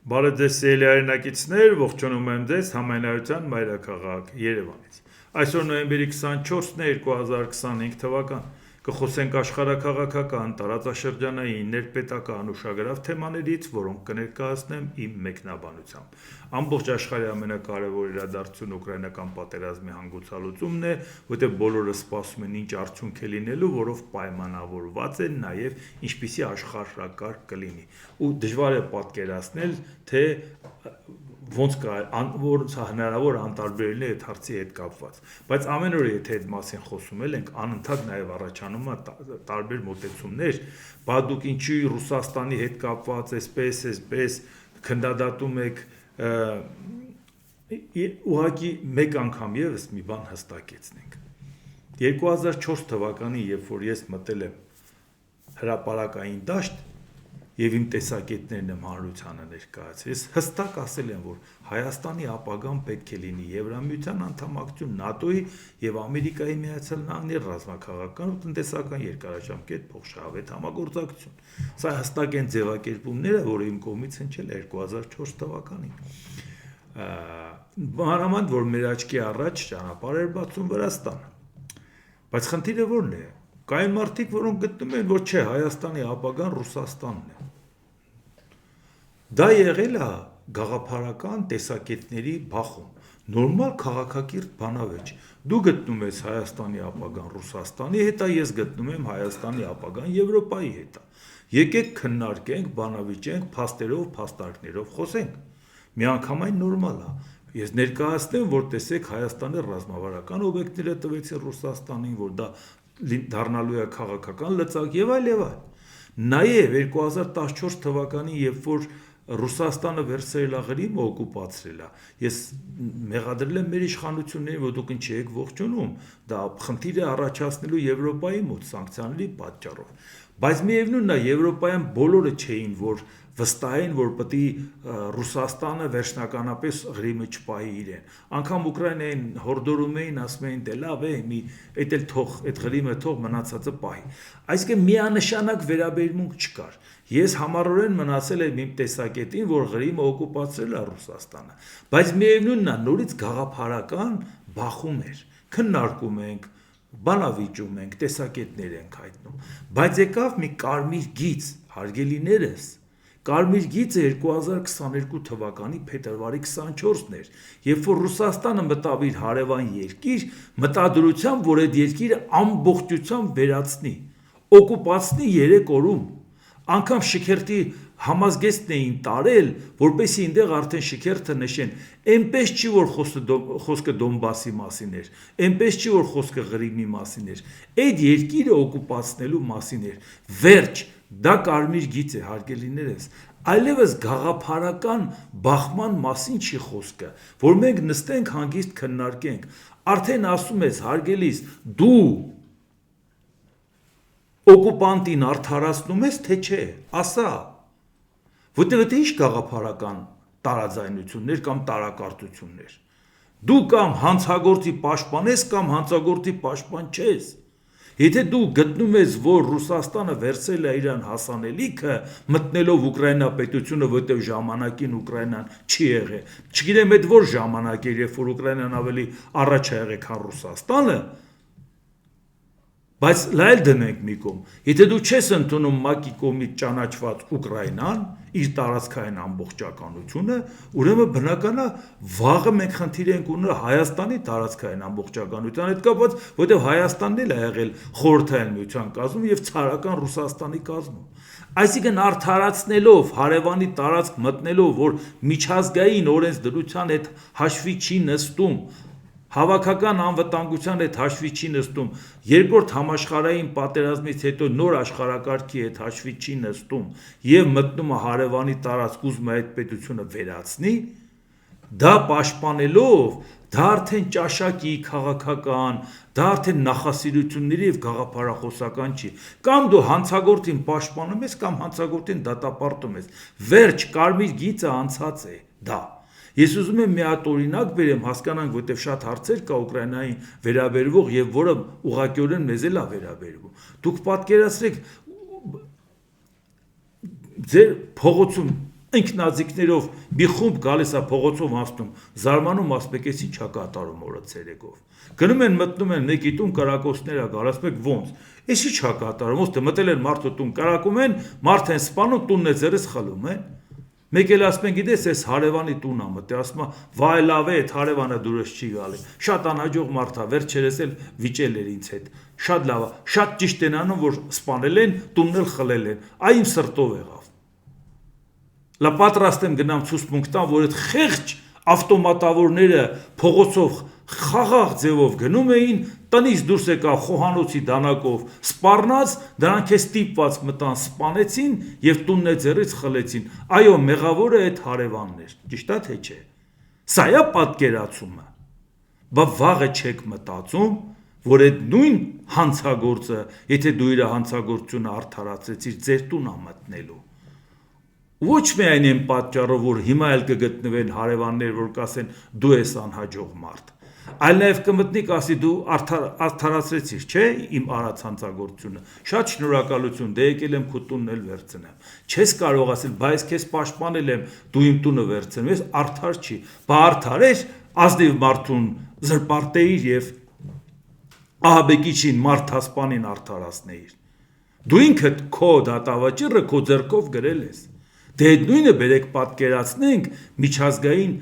Բարև ձեզ սիրելի հայրենակիցներ, ողջունում եմ ձեզ Համայնայության մայրաքաղաք Երևանից։ Այսօր նոյեմբերի 24-ն է 2025 թվական։ Կխոսենք աշխարհաքաղաքական, տարածաշրջանային, ներպետական ուշագրավ թեմաներից, որոնք կներկայացնեմ իմ մեկնաբանությամբ։ Ամբողջ աշխարհի ամենակարևոր իրադարձությունը ուկրաինական պատերազմի հանգուցալուծումն է, որտեղ բոլորը սպասում են ինչ արդյունք է լինելու, որով պայմանավորված է նաև ինչպիսի աշխարհակարգ կլինի։ Ու դժվար է պատկերացնել, թե ոնց հնարավոր անտարբերելի է այդ հարցի հետ կապված, բայց ամեն օր եթե այդ մասին խոսում ենք, անընդհատ նաև առաջանում է տարբեր մոտեցումներ, բա դուք ինչի Ռուսաստանի հետ կապված այսպես քննադատում եք, ուղղակի մեկ անգամ եւս մի բան հստակեցնենք։ 2004 թվականին, երբ որ ես մտել եմ հրապարակային դաշտ եւ իմ տեսակետներն եմ հանրությանը ներկայացրել, ես հստակ ասել եմ, որ Հայաստանի ապագան պետք է լինի Եվրամիության անդամակցություն, ՆԱՏՕ-ի եւ Ամերիկայի Միացյալ Նահանգների ռազմաքաղաքական ու տնտեսական երկարաժամկետ փոխշահավետ համագործակցություն։ Սա հստակ են ձևակերպումները, որը իմ կողմից հնչել 2004 թվականին։ Մանավանդ որ մեր աչքի առաջ ճանապարհ էր բացում Վրաստանը։ Բայց խնդիրը ո՞րն է։ Կային մարդիկ, որոնք գտնում են, որ չէ, Հայաստանի ապագան Ռուսաստանն է։ Դա եղել է գաղափարական տեսակետների բախում, նորմալ քաղաքակիրթ բանավեճ։ Դու գտնում ես Հայաստանի ապագան Ռուսաստանի հետ է, ես գտնում եմ Հայաստանի ապագան Եվրոպայի հետ է։ Եկեք քննարկենք, բանավիճենք, փաստերով, փաստարկներով խոսենք։ Միանգամայն նորմալ է։ Ես ներկայացնեմ, որ տեսեք Հայաստանի ռազմավարական օբյեկտները տվեցին Ռուսաստանին, որ դա դառնալու է քաղաքական լծակ եւ այլ եւ այլ։ Նաեւ 2014 թվականին, երբ որ Ռուսաստանը վերցրել է Ղրիմը, օկուպացրել է, ես մեղադրել եմ մեր իշխանություններին, որ դուք ինչի եք ողջունում, դա խնդիր է առաջացնելու Եվրոպայի մոտ սանկցիաների պատճառով։ Բայց միևնույնն է, Եվրոպայում բոլորը չէին, որ վստահեն, որ պետք է Ռուսաստանը վերջնականապես Ղրիմը չպահի իրեն։ Անկամ Ուկրաինային հորդորում էին, ասում էին, դե լավ է, այդ էլ թող, այդ Ղրիմը թող մնացածը պահի։ Այսինքն միանշանակ վերաբերմունք չկար։ Ես համառորեն մնացել եմ իմ տեսակետին, որ Ղրիմը օկուպացրել է Ռուսաստանը, բայց միևնույնն է, նորից գաղափարական բախում էր։ Քննարկում ենք, բանավիճում ենք, տեսակետներ ենք հայտնում, բայց եկավ մի կարմիր գիծ, հարգելիներս, կարմիր գիծը 2022 թվականի փետրվարի 24-ն էր, երբ որ Ռուսաստանը մտավ իր հարևան երկիր, մտադրությամբ, որ այդ երկիրը ամբողջությամբ վերացնի, օկուպացնի 3 օրում, անգամ շքերթի համազգեստն էին տարել, որպեսզի այնտեղ արդեն շքերթը նշեն, այնպես չի, որ խոսքը Դոնբասի մասին էր, այնպես չի, որ խոսքը Ղրիմի մասին էր, այդ երկիրը օկուպացնելու մասին էր, վերջ, դա կարմիր գիծ է, հարգելիներս, այլևս գաղափարական բախման մասին չի խոսքը, որ մենք նստենք հանգիստ քննարկենք, արդեն ասում ես, հարգելիս, դու օկուպանտին արդարացնում ես, թե չէ, ասա, որտեղ դա ինչ գաղափարական տարաձայնություններ կամ տարակարծություններ։ Դու կամ հանցագործի պաշտպան ես, կամ հանցագործի պաշտպան չես։ Եթե դու գտնում ես, որ Ռուսաստանը վերցրել է իրան հասանելիքը, մտնելով Ուկրաինա պետությունը, որտեղ ժամանակին Ուկրաինան չի եղել, չգիտեմ այդ որ ժամանակ էր, երբ որ Ուկրաինան ավելի առաջ է եղել, քան Ռուսաստանը, բայց լայել դնենք մի կողմ, եթե դու չես ընդունում ՄԱԿ-ի կողմից ճանաչված Ուկրաինան, իր տարածքային ամբողջականությունը, ուրեմն բնական է վաղը մենք խնդիր ենք ունենալ Հայաստանի տարածքային ամբողջականության հետ կապված, որտեղ Հայաստանն էլ է եղել խորհրդային միության կազմում եւ ցարական Ռուսաստանի կազմում։ Այսինքն արդարացնելով հարևանի տարածք մտնելով, որ միջազգային օրենսդրության հետ հաշվի չի նստում, հավաքական անվտանգության հետ հաշվի չի նստում, երկրորդ համաշխարհային պատերազմից հետո նոր աշխարհակարգի հետ հաշվի չի նստում եւ մտնում է հարևանի տարածք ուզում է այդ պետությունը վերացնի, դա պաշտպանելով, դա արդեն ճաշակի քաղաքական, դա արդեն նախասիրությունների եւ գաղափարախոսական չի, կամ դու հանցագործին պաշտպանում ես, կամ հանցագործին դատապարտում ես, վերջ կարմիր գիծը անցած է, դա։ Ես ուզում եմ մի հատ օրինակ բերեմ, հասկանանք, որտեղ շատ հարցեր կա Ուկրաինային վերաբերվող եւ որը ուղղակիորեն մեզ էլ է վերաբերվում։ Դուք պատկերացրեք ձեր փողոցում ինքնաձիգներով մի խումբ գալիս է փողոցով անցնում, զարմանում ասում եք էսի չա կատարում օրը ցերեկով։ Գնում են մտնում են մեկի տուն կրակոցներ ա գալ, ասում եք ոնց։ Էսի չա կատարում, ոնց թե մտել են մարդու տուն կրակում են, մարդ են սպանում, տունն է ձերս խլում են։ Մեկ էլ ասում են գիտես էս հարևանի տուն ա մտել, ասում ա վայ լավ է, այդ հարևանը դուրս չի գալի։ Շատ անհաջող մարդ ա, վերջերս էլ վիճել էր ինձ հետ։ Շատ լավ ա, շատ ճիշտ են անում, որ սպանել են, տունն էլ խլել են։ Այ իմ սրտով եղավ։ Լա պատրաստ եմ գնամ ցուցմունք տամ, որ այդ խեղճ ավտոմատավորները փողոցով խաղաղ ձևով գնում էին, տնից դուրս եկա խոհանոցի դանակով, սպառնաց, դրանք է ստիպված մտան, սպանեցին եւ տունն է ձեռից խլեցին։ Այո, մեղավորը այդ հարևանն էր, ճիշտ է թե չէ։ Սա է պատկերացումը։ Բա վաղը չեք մտածում, որ այդ նույն հանցագործը, եթե դու իր հանցագործությունը արդարացրեցիր, ձեր տուն ա մտնելու։ Ոչ միայն այն պատճառով, որ հիմա էլ կգտնվեն հարևաններ, որ կասեն դու ես անհաջող մարդ, այլ նաև կմտնի կասի դու արդարացրեցիր, չէ, իմ արած հանցագործությունը, շատ շնորհակալություն, դե եկել եմ քո տունն էլ վերցնեմ, չես կարող ասել, բայց քեզ պաշտպանել եմ, դու իմ տունը վերցնում ես, արդար չի, բա արդար էր, ազնիվ մարդուն զրպարտեիր եւ ահաբեկիչին մարդասպանին արդարացնեիր։ Դու ինքդ քո դատավճիռը քո ձեռքով գրել ես։ Դե այդ նույնը բերեք պատկերացնենք միջազգային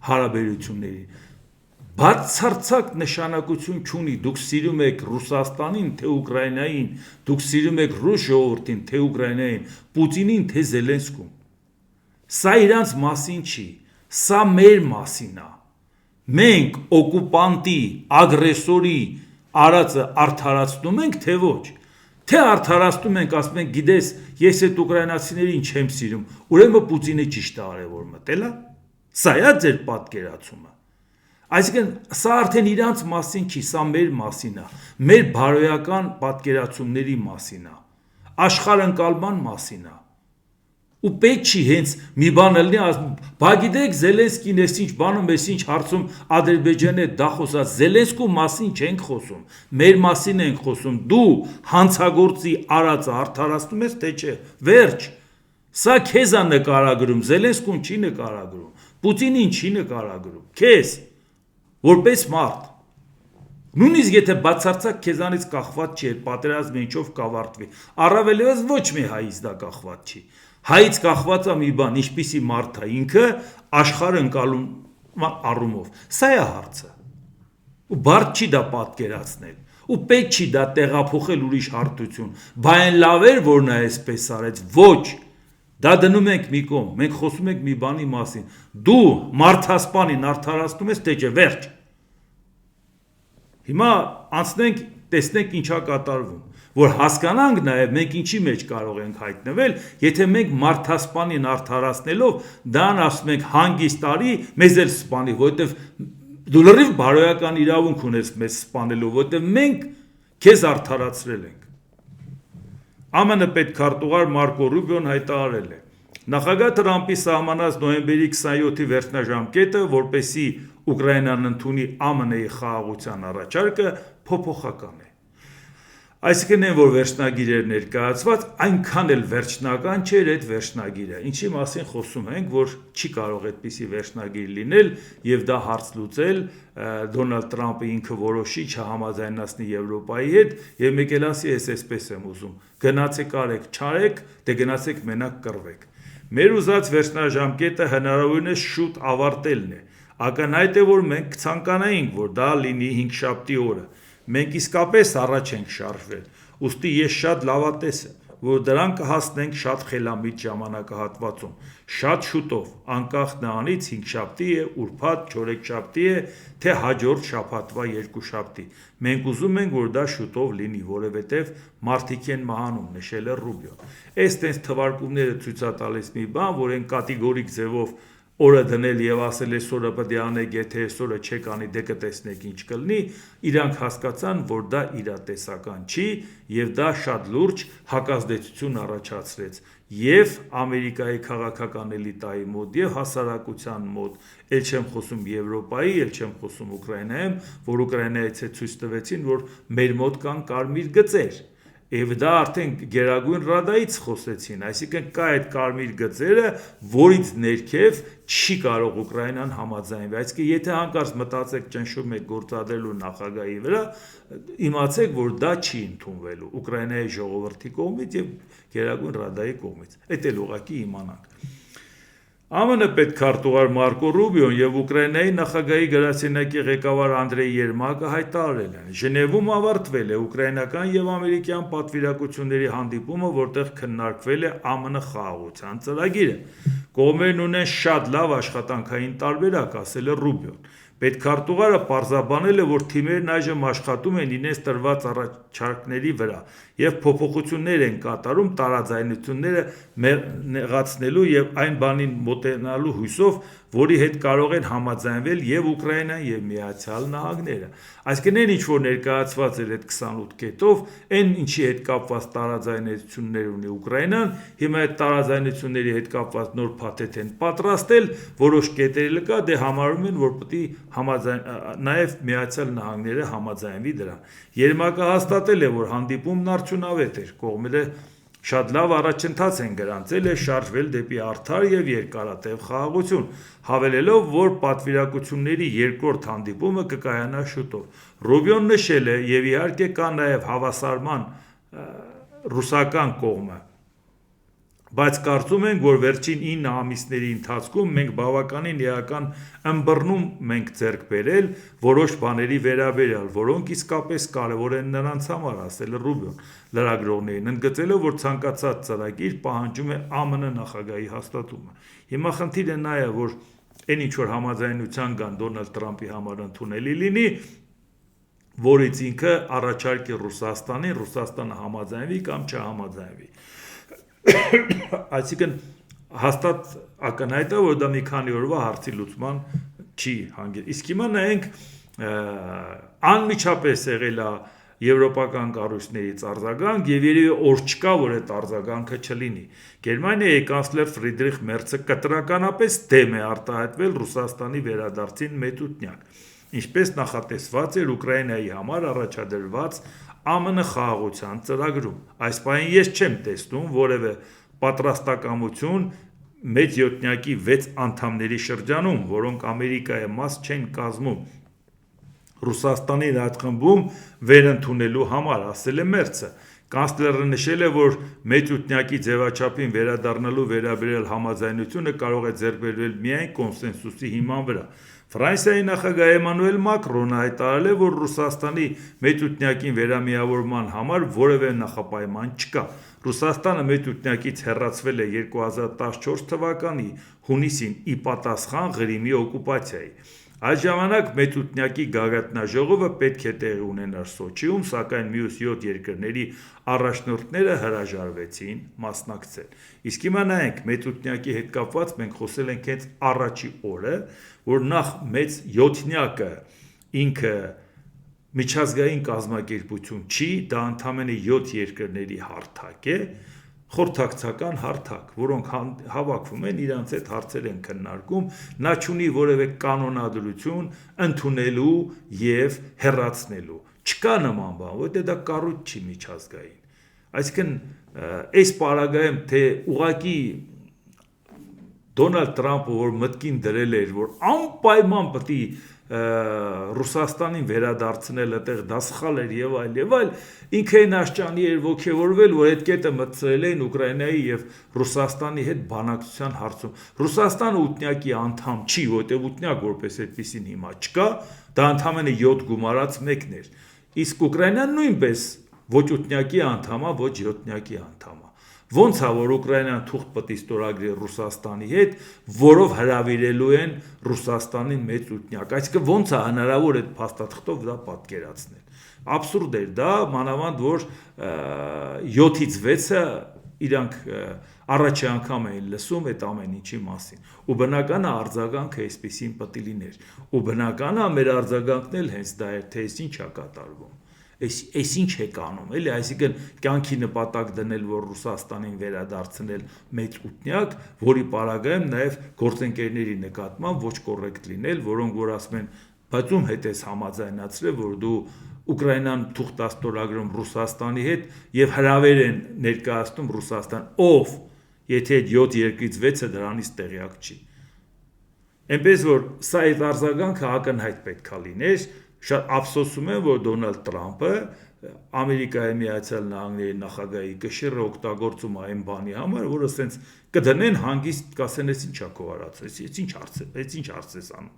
հարաբերությունների։ Բացարձակ նշանակություն չունի, դուք սիրում եք Ռուսաստանին, թե Ուկրաինային, դուք սիրում եք ռուս ժողովրդին, թե Ուկրաինային, Պուտինին, թե Զելենսկուն։ Սա իրանց մասին չի, սա մեր մասին է։ Մենք օկուպանտի, ագրեսորի արածը արդարացնում ենք, թե ոչ։ Թե արդարացնում ենք, ասում ենք, գիտես, ես այդ ուկրաինացիներին չեմ սիրում, ուրեմն Պուտինը ճիշտ է արել, որ մտել է։ Սա է ձեր պատկերացումը։ Այսինքն, սա արդեն իրանց մասին չի, սա մեր մասին է, մեր բարոյական պատկերացումների մասին է, աշխարհընկալման մասին է։ Ու պետք չի հենց մի բան լինի, ասում, բա գիտեք Զելենսկին էս ինչ բանում, էս ինչ հարցում Ադրբեջանը դա խոսած, Զելենսկու մասին չենք խոսում, մեր մասին ենք խոսում, դու հանցագործի արածը արդարացնում ես, թե չէ, վերջ, սա քեզ է նկարագրում, Զելենսկուն չի նկարագրում, Պուտինին չի նկարագրում, քեզ, որպես մարդ, նույնիսկ եթե բացարձակ քեզանից կախված չի, պատերազմը ինչով կավարտվի, առավել ևս ոչ մի հայից դա կախված չի, հայից կախված է մի բան, ինչպիսի մարդ է ինքը աշխարհ ընկալում առումով, սա է հարցը, ու բարդ չի դա պատկերացնել, ու պետք չի դա տեղափոխել ուրիշ հարթություն, բա այն լավ էր, որ նա այսպես արեց, ոչ, դա դնում ենք մի կողմ, մենք խոսում ենք մի բանի մասին, դու մարդասպանին արդարացնում ես, թե չէ, վերջ։ Հիմա անցնենք, տեսնենք ինչա կատարվում, որ հասկանանք նաև մենք ինչի մեջ կարող ենք հայտնվել, եթե մենք մարդասպանին արդարացնելով դրան ասում ենք հանգիստ արի, մեզ էլ սպանի, որովհետև դու լրիվ բարոյական իրավունք ունես մեզ սպանելու, որովհետև մենք քեզ արդարացրել ենք։ ԱՄՆ պետքարտուղար Մարկո Ռուբիոն հայտարարել է. Նախագահ Թրամփի սահմանած նոյեմբերի 27-ի վերջնաժամկետը, որպեսզի Ուկրաինան ընդունի ԱՄՆ-ի խաղաղության առաջարկը, փոփոխական է։ Այսինքն այն, որ վերջնագիր էր ներկայացված, այնքան էլ վերջնական չէր այդ վերջնագիրը, ինչի մասին խոսում ենք, որ չի կարող այդպիսի վերջնագիր լինել եւ դա հարց լուծել Դոնալդ Թրամփը ինքը որոշի չհամաձայնացնի Եվրոպայի հետ եւ մեկ էլ ասի, ես այսպես եմ ուզում, գնացեք արեք, չարեք, դե գնացեք մենակ կռվեք։ Մեր ուզած վերջնաժամկետը հնարավորինս շուտ ավարտելն է։ Ակնհայտ է, որ մենք կցանկանայինք, որ դա լինի 5-շաբթի օրը։ Մենք իսկապես առաջ ենք շարժվել, ուստի ես շատ լավատես եմ, որ դրան կհասնենք շատ խելամիտ ժամանակահատվածում, շատ շուտով, անկախ նրանից 5-շաբթի է, ուրբաթ, չորեքշաբթի է, թե հաջորդ շաբաթվա երկուշաբթի։ Մենք ուզում ենք, որ դա շուտով լինի, որովհետև մարդիկ են մահանում, նշել է Ռուբիոն։ Այս տենց թվարկումները ցույց է տալիս մի բան, որ այն կատեգորիկ ձևով օրը դնել եւ ասել այսօրը պետք է անեք, եթե այսօրը չեք անի, դե կտեսնեք ինչ կլինի, իրանք հասկացան, որ դա իրատեսական չի եւ դա շատ լուրջ հակազդեցություն առաջացրեց եւ Ամերիկայի քաղաքական էլիտայի մոտ եւ հասարակության մոտ, ել չեմ խոսում Եվրոպայի, ել չեմ խոսում Ուկրաինայում, որ Ուկրաինայից է ցույց տվեցին, որ մեր մոտ կան կարմիր գծեր։ Եվ դա արդեն Գերագույն Ռադայից խոսեցին, այսինքն կա այդ կարմիր գծերը, որից ներքև չի կարող Ուկրաինան համաձայնվել, այսինքն եթե հանկարծ մտածեք ճնշում եք գործադրելու նախագահի վրա, իմացեք, որ դա չի ընդունվելու Ուկրաինայի ժողովրդի կողմից եւ Գերագույն Ռադայի կողմից, այդ էլ ուղղակի իմանանք։ ԱՄՆ պետքարտուղար Մարկո Ռուբիոն եւ Ուկրաինայի նախագահի գրասենյակի ղեկավար Անդրեյ Երմակը հայտարարել են. Ժնևում ավարտվել է ուկրաինական եւ ամերիկյան պատվիրակությունների հանդիպումը, որտեղ քննարկվել է ԱՄՆ խաղաղության ծրագիրը։ Կողմերն ունեն շատ լավ աշխատանքային տարբերակ, ասել է Ռուբիոն։ Պետքարտուղարը պարզաբանել է, որ թիմերն այժմ աշխատում են իրենց տրված առաջարկների վրա եւ փոփոխություններ են կատարում տարաձայնությունները նեղացնելու եւ այն բանին մոտենալու հույսով, որի հետ կարող են համաձայնվել եւ Ուկրաինան եւ Միացյալ Նահանգները։ Այսինքն այն ինչ որ ներկայացված էր այդ 28 կետով, այն ինչի հետ կապված տարաձայնություններ ունի Ուկրաինան, հիմա այդ տարաձայնությունների հետ կապված նոր փաթեթ են պատրաստել, որոշ կետեր կա, դե համարում են, որ պետք է նաեւ Միացյալ Նահանգները համաձայնվի դրան։ Երմակը հաստատել է, որ հանդիպումն արդյունավետ էր, կողմերը շատ լավ առաջընթաց են գրանցել է շարժվել դեպի արդար եւ երկարատև խաղաղություն, հավելելով, որ պատվիրակությունների երկրորդ հանդիպումը կկայանա շուտով։ Ռուբիոն նշել է եւ իհարկե կա նաեւ հավասարման ռուսական կողմը, բայց կարծում ենք, որ վերջին 9 ամիսների ընթացքում մենք բավականին էական ըմբռնում ենք ձեռք բերել որոշ բաների վերաբերյալ, որոնք իսկապես կարևոր են նրանց համար, ասել է Ռուբիոն լրագրողներին, ընդգծելով, որ ցանկացած ծրագիր պահանջում է ԱՄՆ նախագահի հաստատումը։ Հիմա խնդիրը նա է, որ այն ինչ որ համաձայնության կան Դոնալդ Տրամփի համար ընդունելի լինի, որից ինքը առաջարկի Ռուսաստանին, Ռուսաստանը համաձայնվի կամ չհամաձայնվի։ Այսինքն հաստատ ակնհայտ է, որ դա մի քանի օրվա հարցի լուծման չի հանգեցրել։ Իսկ հիմա նայենք անմիջապես եղել է եվրոպական կառույցներից արձագանք եւ երևի օր չկա, որ այդ արձագանքը չլինի։ Գերմանիայի կանցլեր Ֆրիդրիխ Մերցը կտրականապես դեմ է արտահայտվել Ռուսաստանի վերադարձին մետուտնյակ, ինչպես նախատեսված էր Ուկրաինայի համար առաջադրված ԱՄՆ խաղաղության ծրագրում։ Այս պահին ես չեմ տեսնում որևէ պատրաստակամություն մեծ յոթնյակի 6 անդամների շրջանում, որոնք Ամերիկայի մաս չեն կազմում Ռուսաստանի այդ խմբում վերընդունելու համար, ասել է Մերցը։ Կանցլերը նշել է, որ մեծութնակի ձևաչափին վերադառնալու վերաբերյալ համաձայնությունը կարող է ձեռք բերվել միայն կոնսենսուսի հիման վրա։ Ֆրանսիայի նախագահ Էմանուել Մակրոնը հայտարարել է, որ Ռուսաստանի մեծութնակին վերամիավորման համար որևէ նախապայման չկա։ Ռուսաստանը մեծութնակից հեռացվել է 2014 թվականի հունիսին ի պատասխան Ղրիմի օկուպացիայի։ Այս ժամանակ մեծութնակի գագաթնաժողովը պետք է տեղի ունենար Սոչիում, սակայն մյուս 7 երկրների առաջնորդները հրաժարվեցին մասնակցել։ Իսկ հիմա նայենք մեծութնակի հետ կապված մենք խոսել ենք հենց առաջի օրը, որ նախ մեծ յոթնյակը ինքը միջազգային կազմակերպություն չի, դա ընդամենը 7 երկրների հարթակ է, խորհրդակցական հարթակ, որոնք հավաքվում են, իրանց այդ հարցեր են քննարկում, նա չունի որևէ կանոնադրություն ընդունելու եւ հեռացնելու։ Չկա նման բան, որտեղ դա կառույց չի միջազգային։ Այսինքն այս պարագայում թե ուղակի Դոնալդ Տրամփը որ մտքին դրել էր, որ անպայման պետք է Ռուսաստանին վերադարձնել այդտեղ դա սխալ էր եւ այլ, ինքը այն աշճանի էր ողջևորվել, որ այդ կետը մտցրել էին Ուկրաինայի եւ Ռուսաստանի հետ բանակցության հարցում։ Ռուսաստանը ուտնյակի անդամ չի, որտեղ ուտնյակ որպես այդպեսին հիմա չկա, դա ընդամենը 7 գումարած մեկն էր։ Իսկ Ուկրաինան նույնպես ոչ ուտնյակի անդամ է, ոչ յոթնյակի անդամ է։ Ոնց է, որ Ուկրաինան թուղթ պետք է ստորագրի Ռուսաստանի հետ, որով հրավիրելու են Ռուսաստանին մեծ ուտնյակ։ Այսինքն ոնց է հնարավոր այդ փաստաթղթով դա պատկերացնել։ Աբսուրդ էր դա, մանավանդ որ 7-ից 6-ը իրանք առաջի անգամ էին լսում այդ ամեն ինչի մասին։ Ու բնական է արձագանքը այսպեսին պետք է լիներ։ Ու բնական է մեր արձագանքն էլ հենց դա էր, թե այս ինչ է կատարվում։ Այս ինչ է կանում, էլի, այսինքն կյանքի նպատակ դնել, որ Ռուսաստանին վերադարձնել մեծ ուտնյակ, որի պարագայում նաև գործընկերների նկատմամբ ոչ կոռեկտ լինել, որոնք որ ասում են բայց ում հետ ես համաձայնացրել, որ դու Ուկրաինան թուղթ ստորագրում Ռուսաստանի հետ եւ հրավեր են ներկայացնում Ռուսաստան, ով եթե այդ 7 երկրից 6-ը դրանից տեղյակ չի։ Այնպես որ սա այդ արձագանքը ակնհայտ պետքա լիներ, շատ ափսոսում եմ, որ Դոնալդ Տրամփը Ամերիկայի Միացյալ Նահանգների նախագահի կշիռը օգտագործում այն բանի համար, որը ասենց կդնեն հանգիստ կասեն, ես ինչա քո արածես, ես ինչ հարց ես անում։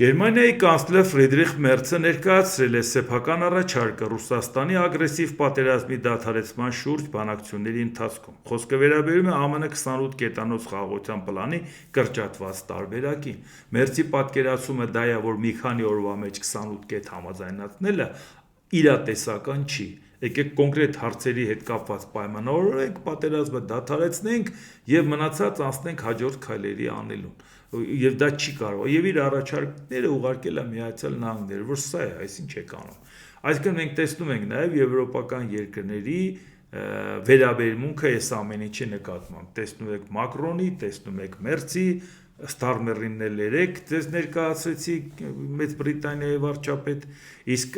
Գերմանիայի կանցլեր Ֆրիդրիխ Մերցը ներկայացրել է սեփական առաջարկը Ռուսաստանի ագրեսիվ պատերազմի դադարեցման շուրջ բանակցությունների ընթացքում։ Խոսքը վերաբերում է ԱՄՆ 28 կետանոց խաղաղության պլանի կրճատված տարբերակին։ Մերցի պատկերացումը դա է, որ մի քանի օրվա մեջ 28 կետ համաձայնացնելը իրատեսական չի։ Եկեք կոնկրետ հարցերի հետ կապված պայմանավորենք, պատերազմը դադարեցնենք եւ մնացած անցնենք հաջորդ քայլերի անելուն։ Եվ դա չի կարող, եւ իր առաջարկները ուղարկել է Միացյալ Նահանգները, որ սա է, այս ինչ է անում։ Այսինքն մենք տեսնում ենք նաեւ եվրոպական երկրների վերաբերմունքը այս ամեն ինչի նկատմամբ։ Տեսնում եք Մակրոնի, տեսնում եք Մերցի, Ստարմերին էլ 3 դες ներկայացրեցի Մեծ Բրիտանիայի վարչապետ, իսկ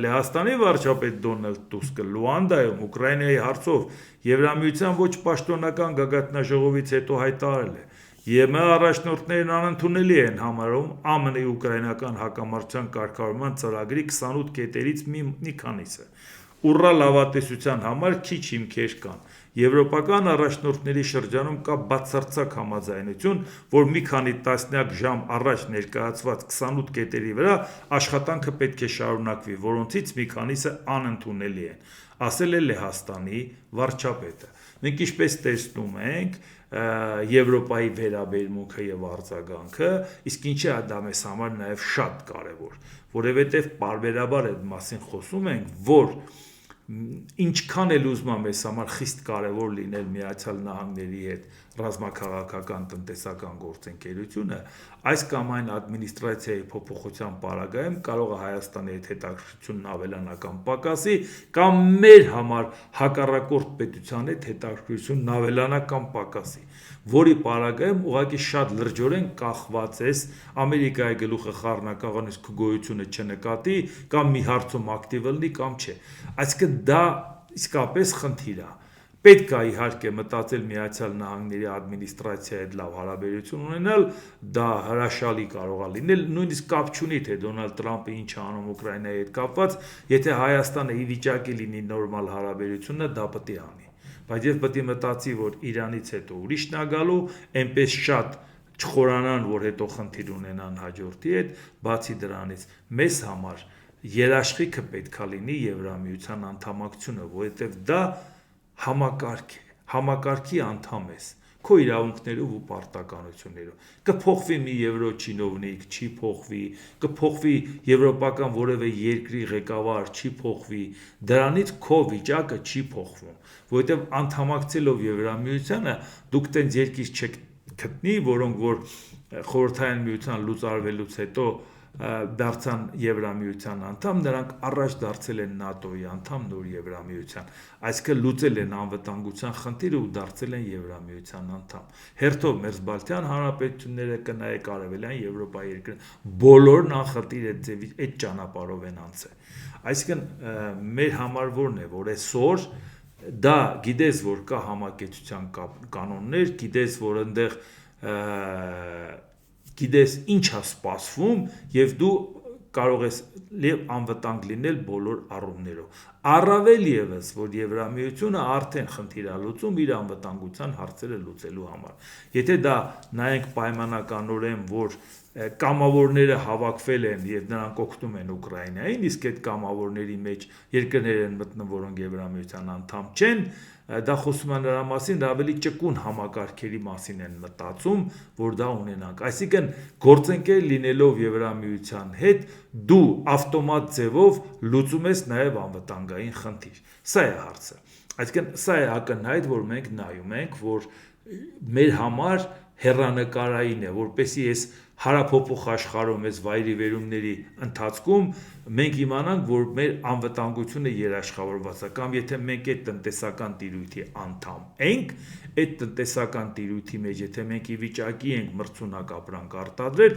Լեհաստանի վարչապետ Դոնալդ Տուսկը Լուանդայում Ուկրաինայի հարցով Եվրամիության ոչ պաշտոնական գագաթնաժողովից հետո հայտարարել է. ԵՄ առաջնորդներն անընդունելի են համարում ԱՄՆ-ի ուկրաինական հակամարտության կարգավորման ծրագրի 28 կետերից մի քանիսը։ Ուռա լավատեսության համար քիչ հիմքեր կան։ Եվրոպական առաջնորդների շրջանում կա բացարձակ համաձայնություն, որ մի քանի տասնյակ ժամ առաջ ներկայացված 28 կետերի վրա աշխատանքը պետք է շարունակվի, որոնցից մի քանիսը անընդունելի են, ասել է Լեհաստանի վարչապետը։ Մենք ինչպես տեսնում ենք, Եվրոպայի վերաբերմունքը եւ արձագանքը, իսկ ինչի է դա մեզ համար նաեւ շատ կարեւոր, որովհետեւ պարբերաբար այդ մասին խոսում ենք, որ ինչքան էլ ուզում եմ մեզ համար խիստ կարևոր լինել Միացյալ Նահանգների հետ ռազմաքաղաքական տնտեսական գործընկերությունը, այս կամ այն ադմինիստրացիայի փոփոխության պարագայում կարող է Հայաստանի հետ հետաքրքրությունն ավելանա կամ պակասի, կամ մեր համար հակառակորդ պետության հետ հետաքրքրությունն ավելանա կամ պակասի, որի պարագայում ուղղակի շատ լրջորեն կախված ես Ամերիկայի գլուխը խառնակողանից քո գոյությունը չնկատի, կամ մի հարցում ակտիվ լինի կամ չէ։ Այսինքն դա իսկապես խնդիր է։ Պետք է իհարկե մտածել Միացյալ Նահանգների ադմինիստրացիայի հետ լավ հարաբերություն ունենալ, դա հրաշալի կարող է լինել, նույնիսկ կապ չունի, թե Դոնալդ Տրամփը ինչ է անում Ուկրաինայի հետ կապված, եթե Հայաստանը ի վիճակի լինի նորմալ հարաբերությունը, դա պետք է անի։ Բայց ես պետք է մտածի, որ Իրանից հետո ուրիշն է գալու, այնպես շատ չխորանան, որ հետո խնդիր ունենան հաջորդի հետ, բացի դրանից մեզ համար երաշխիքը պետքա լինի Եվրամիության անդամակցությունը, որովհետև դա համակարգ է, համակարգի անդամ ես, քո իրավունքներով ու պարտականություններով։ Կփոխվի մի եվրո չինովնիկ, չի փոխվի, կփոխվի եվրոպական որևէ երկրի ղեկավար, չի փոխվի, դրանից քո վիճակը չի փոխվում, որովհետև անդամակցելով Եվրամիությանը դուք տենց երկիր չեք գտնի, որոնք որ խորհրդային միության լուծարվելուց հետո դարձան Եվրամիության անդամ, նրանք առաջ դարձել են ՆԱՏՕ-ի անդամ նոր Եվրամիության, այսինքն լուծել են անվտանգության խնդիրը ու դարձել են Եվրամիության անդամ։ Հերթով մեր Բալթյան հանրապետությունները կնայեք արևելյան Եվրոպայի երկրները, բոլորն անխտիր այդ ճանապարհով են անցել։ Այսինքն մեր համար որն է, որ այսօր դա գիտես, որ կա համակեցության կանոններ, գիտես, որ այնտեղ գիտես ինչ է սպասվում եւ դու կարող ես անվտանգ լինել բոլոր առումներով։ Առավել եւս, որ Եվրամիությունը արդեն խնդիր է լուծում իր անվտանգության հարցերը լուծելու համար։ Եթե դա նայենք պայմանականորեն, որ կամավորները հավաքվել են եւ նրանք օգնում են Ուկրաինային, իսկ այդ կամավորների մեջ երկրներ են մտնում, որոնք Եվրամիության անդամ չեն, դա խոսում է նրա մասին, դա ավելի ճկուն համակարգերի մասին են մտածում, որ դա ունենանք։ Այսինքն գործընկեր լինելով Եվրամիության հետ, դու ավտոմատ ձևով լուծում ես նաև անվտանգային խնդիր։ Սա է հարցը։ Այսինքն սա է ակնհայտ, որ մենք նայում ենք, որ մեր համար հեռանկարային է, որպեսզի այս հարափոփող աշխարհում այս վայրի վերումների ընթացքում մենք իմանանք, որ մեր անվտանգությունը երաշխավորված է, կամ եթե մենք այդ տնտեսական տիրույթի անդամ ենք, այդ տնտեսական տիրույթի մեջ եթե մենք ի վիճակի ենք մրցունակ ապրանք արտադրել,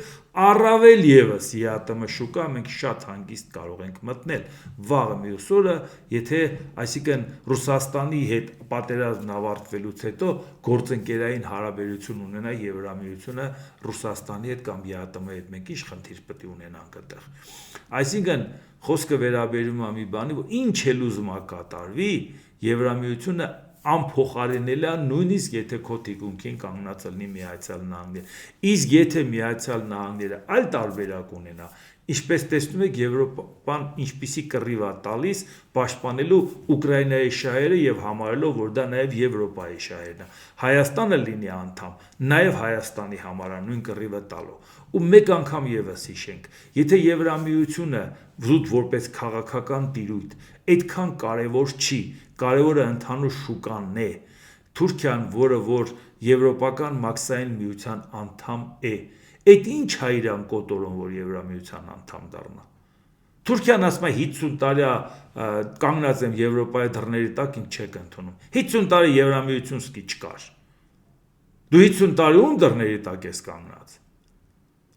առավել եւս ԵԱՏՄ շուկա մենք շատ հանգիստ կարող ենք մտնել վաղը մյուս օրը, եթե այսինքն Ռուսաստանի հետ պատերազմն ավարտվելուց հետո գործընկերային հարաբերություն ունենա Եվրամիությունը Ռուսաստանի հետ կամ ԵԱՏՄ-ի հետ, մենք ինչ խնդիր պետք է ունենանք այդտեղ։ Այսինքն խոսքը վերաբերում է մի բանի, որ ինչ էլ ուզում է կատարվի, Եվրամիությունը անփոխարինելի է, նույնիսկ եթե քո թիկունքին կանգնած լինի Միացյալ Նահանգները։ Իսկ եթե Միացյալ Նահանգները այլ տարբերակ ունենա, ինչպես տեսնում եք, Եվրոպան ինչպիսի կռիվ է տալիս պաշտպանելու Ուկրաինայի շահերը եւ համարելով, որ դա նաեւ Եվրոպայի շահերն է։ Հայաստանը լինի անդամ, նաեւ Հայաստանի համար է նույն կռիվը տալու։ Ու մեկ անգամ եւս հիշենք, եթե Եվրամիությունը զուտ որպես քաղաքական տիրույթ այդքան կարևոր չի, կարևորը ընդհանուր շուկանն է։ Թուրքիան, որ Եվրոպական մաքսային միության անդամ է, այդ ինչ է իրան կոտորում, որ Եվրամիության անդամ դառնա։ Թուրքիան ասում է 50 տարի կանգնած եմ Եվրոպայի դռների տակ, ինչ չեք ընդունում։ 50 տարի Եվրամիություն սկի չկար։ Դու 50 տարի ում դռների տակ ես կանգնած։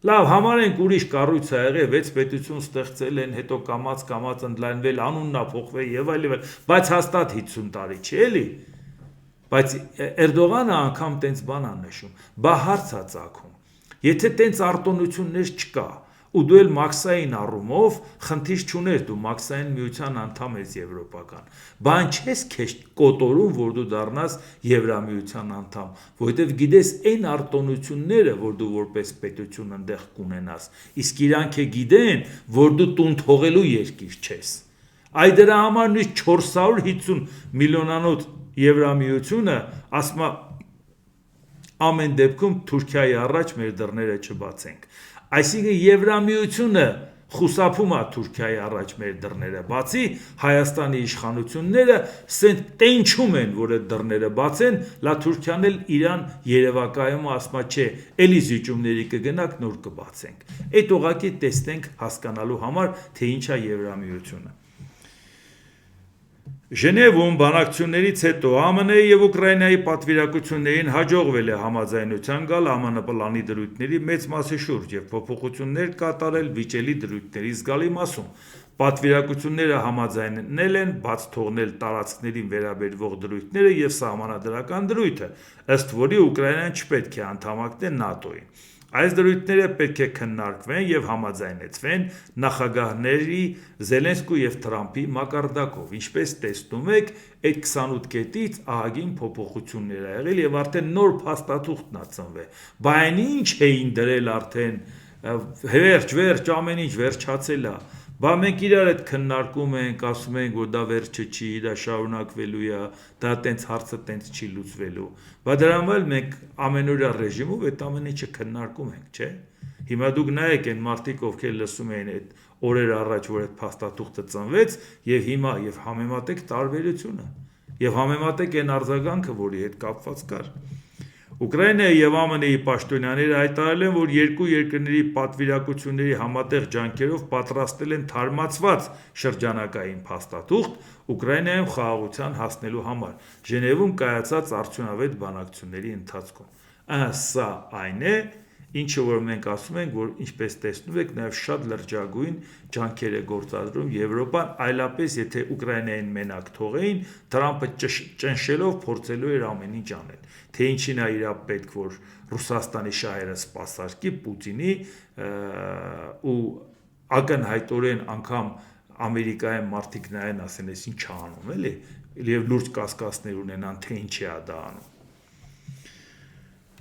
Լավ, համարենք ուրիշ կառույց է եղել, 6 պետություն ստեղծել են, հետո կամած ընդլայնվել, անունն է փոխվել եւ այլ, բայց հաստատ 50 տարի չի, էլի։ Բայց Էրդողանը անգամ տենց բան է նշում, բա հարց է ծագում։ Եթե տենց արտոնություններ չկա, ու դու էլ մաքսային առումով խնդիր չունես, դու մաքսային միության անդամ ես եվրոպական, բան չես քեզ կոտորում, որ դու դառնաս Եվրամիության անդամ, որովհետև գիտես այն արտոնությունները, որ դու որպես պետություն այնտեղ կունենաս, իսկ իրանք է գիտեն, որ դու տուն թողելու երկիր չես։ Այ դրա համար նույնիսկ 450 միլիոնանոց Եվրամիությունը ասում է ամեն դեպքում Թուրքիայի առաջ մեր դռները չբացենք։ Այսինքն Եվրամիությունը խուսափում է Թուրքիայի առաջ մեր դռները բացի, Հայաստանի իշխանությունները սենց տենչում են, որ այդ դռները բացեն, լա Թուրքիան էլ իրան երևակայում ասում է, չէ, էլի զիջումների կգնաք, նոր կբացենք։ Այդ ուղղակի տեսնենք հասկանալու համար, թե ինչ է Եվրամիությունը։ Ժնևում բանակցություններից հետո ԱՄՆ-ի եւ Ուկրաինայի պատվիրակություններին հաջողվել է համաձայնության գալ ԱՄՆ պլանի դրույթների մեծ մասի շուրջ եւ փոփոխություններ կատարել վիճելի դրույթների զգալի մասում։ Պատվիրակությունները համաձայնել են բաց թողնել տարածքներին վերաբերվող դրույթները եւ սահմանադրական դրույթը, ըստ որի Ուկրաինան չպետք է անդամակցի ՆԱՏՕ-ին։ Այս դրույթները պետք է քննարկվեն եւ համաձայնեցվեն նախագահների Զելենսկու եւ Թրամփի մակարդակով։ Ինչպես տեսնում եք, այդ 28 կետից ահագին փոփոխություններ ա եղել եւ արդեն նոր փաստաթուղթն ա ծնվել։ Բա այն ինչ էին դրել արդեն վերջ ամեն ինչ վերջացել ա։ Բա մենք իրար հետ քննարկում ենք, ասում ենք, որ դա վերջը չի, դա շարունակվելու է, դա տենց հարցը տենց չի լուծվելու։ Բա դրա համար մենք ամենօրյա ռեժիմով այդ ամեն ինչը քննարկում ենք, չէ՞։ Հիմա դուք նայեք այն մարդիկ, ովքեր լսում էին այդ օրեր առաջ, որ այդ փաստաթուղթը ծնվեց, եւ հիմա եւ համեմատեք տարբերությունը։ Եվ համեմատեք այն արձագանքը, որի հետ կապված կար։ Ուկրաինայի եւ ԱՄՆ-ի պաշտոնյաները հայտարարել են, որ երկու երկրների պատվիրակությունների համատեղ ջանքերով պատրաստել են թարմացված շրջանակային փաստաթուղթ Ուկրաինայում խաղաղության հասնելու համար Ժնևում կայացած արդյունավետ բանակցությունների ընթացքում։ Սա այն է, ինչը որ մենք ասում ենք, որ ինչպես տեսնում եք, նաև շատ լրջագույն ջանքեր է գործադրում Եվրոպան, այլապես եթե Ուկրաինային մենակ թողեին, Թրամփը ճնշելով փորձելու էր ամեն ինչ անել։ Թե ինչին է իրա պետք, որ Ռուսաստանի շահերը սպասարկի Պուտինի ու ակնհայտորեն անգամ Ամերիկայի մարդիկ նայեն ասեն, ես ինչ անում, էլի, եւ լուրջ կասկածներ ունենան, թե ինչ է դա անում։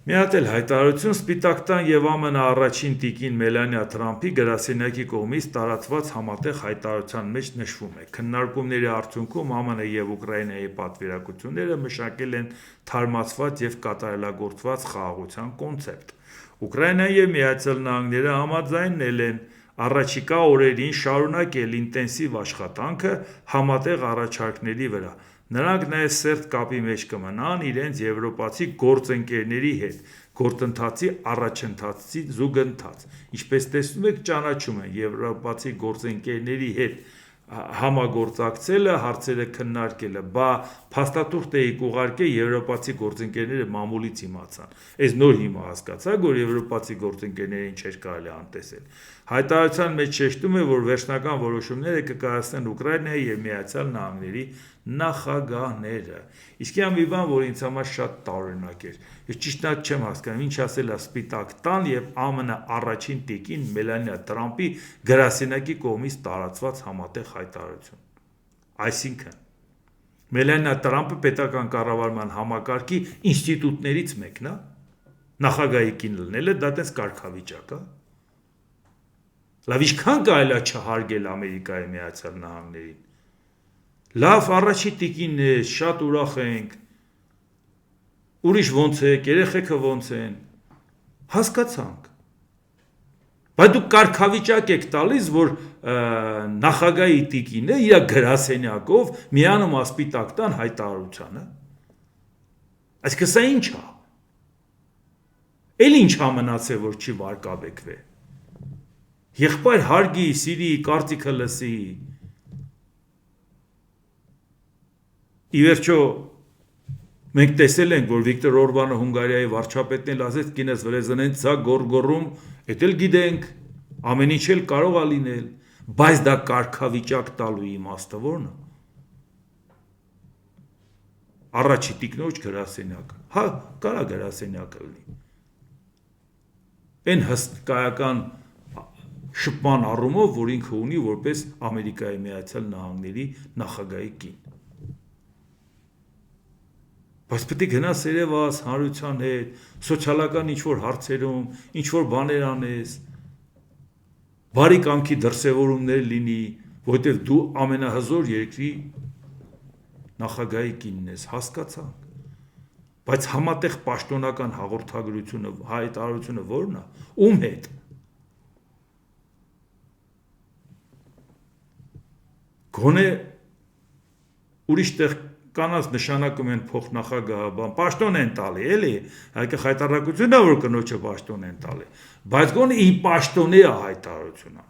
Մի հատ էլ հայտարարություն Սպիտակ տան եւ ԱՄՆ առաջին տիկին Մելանիա Թրամփի գրասենյակի կողմից տարածված համատեղ հայտարարության մեջ նշվում է. քննարկումների արդյունքում ԱՄՆ եւ Ուկրաինայի պատվիրակությունները մշակել են թարմացված եւ կատարելագործված խաղաղության կոնցեպտ։ Ուկրաինան եւ Միացյալ Նահանգները համաձայնել են առաջիկա օրերին շարունակել ինտենսիվ աշխատանքը համատեղ առաջարկների վրա, Նրանք նաև սերտ կապի մեջ կմնան իրենց եվրոպացի գործընկերների հետ, գործընթացի առաջընթացի զուգընթաց։ Ինչպես տեսնում եք, ճանաչում են եվրոպացի գործընկերների հետ համագործակցելը, հարցերը քննարկելը, բա փաստաթուղթ էիք ուղարկե եվրոպացի գործընկերները մամուլից իմացան։ Այս նոր հիմա հասկացաք, որ եվրոպացի գործընկերներին չէր կարելի անտեսել։ Հայտարարության մեջ շեշտում է, որ վերջնական որոշումները կկայացնեն Ուկրաինայի եւ Միացյալ Նահանգների նախագահները։ Իսկ իա մի բան, որ ինձ համար շատ տարօրինակ էր։ Ես ճիշտ չեմ հասկանում, ինչ ասել է Սպիտակ տան եւ ԱՄՆ առաջին տիկին Մելանիա Տրամփի գրասենյակի կողմից տարածված համատեղ հայտարարություն։ Այսինքն Մելանիա Տրամփը պետական կառավարման համակարգի ինստիտուտներից մեկն է, նախագահի կին լինելը դա տես կարգավիճակ է։ Լավ, ինչքան կարելի է չհարգել Ամերիկայի Միացյալ Նահանգներին։ Լավ, առաջի տիկինն է, շատ ուրախ ենք։ Ուրիշ ոնց է, երեխեքը ոնց են։ Հասկացանք։ Բայց դուք կարգավիճակ եք տալիս, որ նախագահի տիկինը իր գրասենյակով միանում Սպիտակ տան հայտարարությանը։ Այսինքն սա ինչ է։ Էլ ինչ է մնացել, որ չի վարկաբեկվե։ Եղբայր հարգի, սիրի, կարծիքը լսի։ Ի վերջո մենք տեսել ենք, որ Վիկտոր Օրբանը Հունգարիայի վարչապետն էլ ասեց կինս վրեզնեն ցա գորգորում, էդ էլ գիտենք, ամեն ինչ էլ կարող է լինել, բայց դա կարգավիճակ տալու իմաստը ո՞րն է։ Առաջի տիկնոջ գրասենյակը։ Հա, կարա գրասենյակը լինի։ Այն հսկայական շփման առումով, որ ինքը ունի որպես Ամերիկայի Միացյալ Նահանգների նախագահի կին։ Բայց պետք է գնաս երևաս հանրության հետ, սոցիալական ինչ-որ հարցերում, ինչ-որ բաներ անես, բարի կամքի դրսևորումներ լինի, որովհետև դու ամենահզոր երկրի նախագահի կինն ես, հասկացանք։ Բայց համատեղ պաշտոնական հաղորդագրությունը, հայտարարությունը ո՞րն է, ում հետ։ Գոնե ուրիշ տեղ կանանց նշանակում են փոխնախագահ, բան, պաշտոն են տալի, էլի, հայկը հայտարարությունն է, որ կնոջը պաշտոն են տալի, բայց գոնե ի պաշտոնի է հայտարարությունը։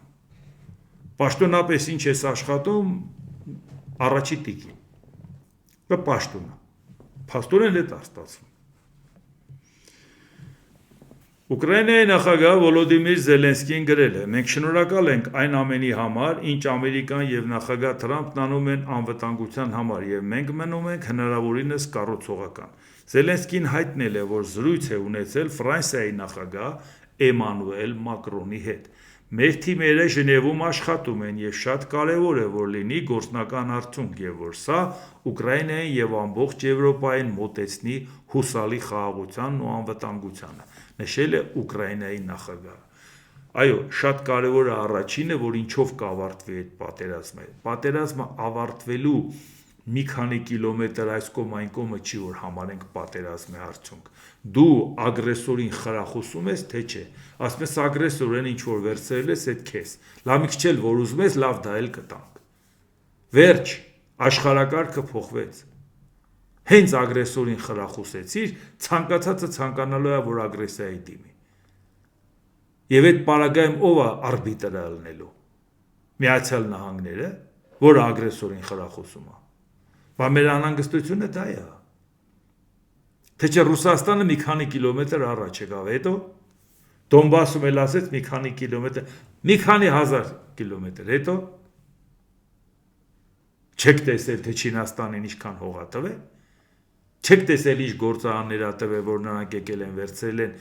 Պաշտոնապես ինչ ես աշխատում, առաջի տիկին։ Դա պաշտոն է։ Փաստորեն է դա ստացվում։ Ուկրաինայի նախագահ Վոլոդիմիր Զելենսկին գրել է. մենք շնորհակալ ենք այն ամենի համար, ինչ Ամերիկան եւ նախագահ Թրամփն անում են անվտանգության համար եւ մենք մնում ենք հնարավորինս կառուցողական։ Զելենսկին հայտնել է, որ զրույց է ունեցել Ֆրանսիայի նախագահ Էմանուել Մակրոնի հետ։ Մեր թիմերը Ժնևում աշխատում են եւ շատ կարեւոր է, որ լինի գործնական արդյունք եւ որ սա Ուկրաինային եւ ամբողջ Եվրոպային մոտեցնի հուսալի խաղաղությանն ու անվտանգությանը, նշել է Ուկրաինայի նախագահը։ Այո, շատ կարևոր է առաջինը, որ ինչով կավարտվի այդ պատերազմը։ Պատերազմը ավարտվելու մի քանի կիլոմետր այս կողմ այն կողմը չի, որ համարենք պատերազմի արդյունք։ Դու ագրեսորին խրախուսում ես, թե չէ։ Ասում ես ագրեսորեն ինչ որ վերցրել ես, այդ քեզ։ Լավ մի քիչ էլ որ ուզում ես, լավ դա էլ կտանք։ Վերջ, աշխարհակարգը փոխվեց։ Հենց ագրեսորին խրախուսեցիր, ցանկացածը ցանկանալու է, որ ագրեսիայի դիմի։ Եվ այդ պարագայում ով է արբիտրը լինելու։ Միացյալ Նահանգները, որը ագրեսորին խրախուսում է։ Բայց մեր անհանգստությունը դա է։ Թե չէ Ռուսաստանը մի քանի կիլոմետր առաջ եկավ, հետո Դոնբասում էլ ասեց մի քանի կիլոմետր, մի քանի հազար կիլոմետր, հետո չեք տեսել, թե Չինաստանին ինչքան հող է տվել, չեք տեսել ինչ գործարաններ է տվել, որ նրանք եկել են վերցրել են,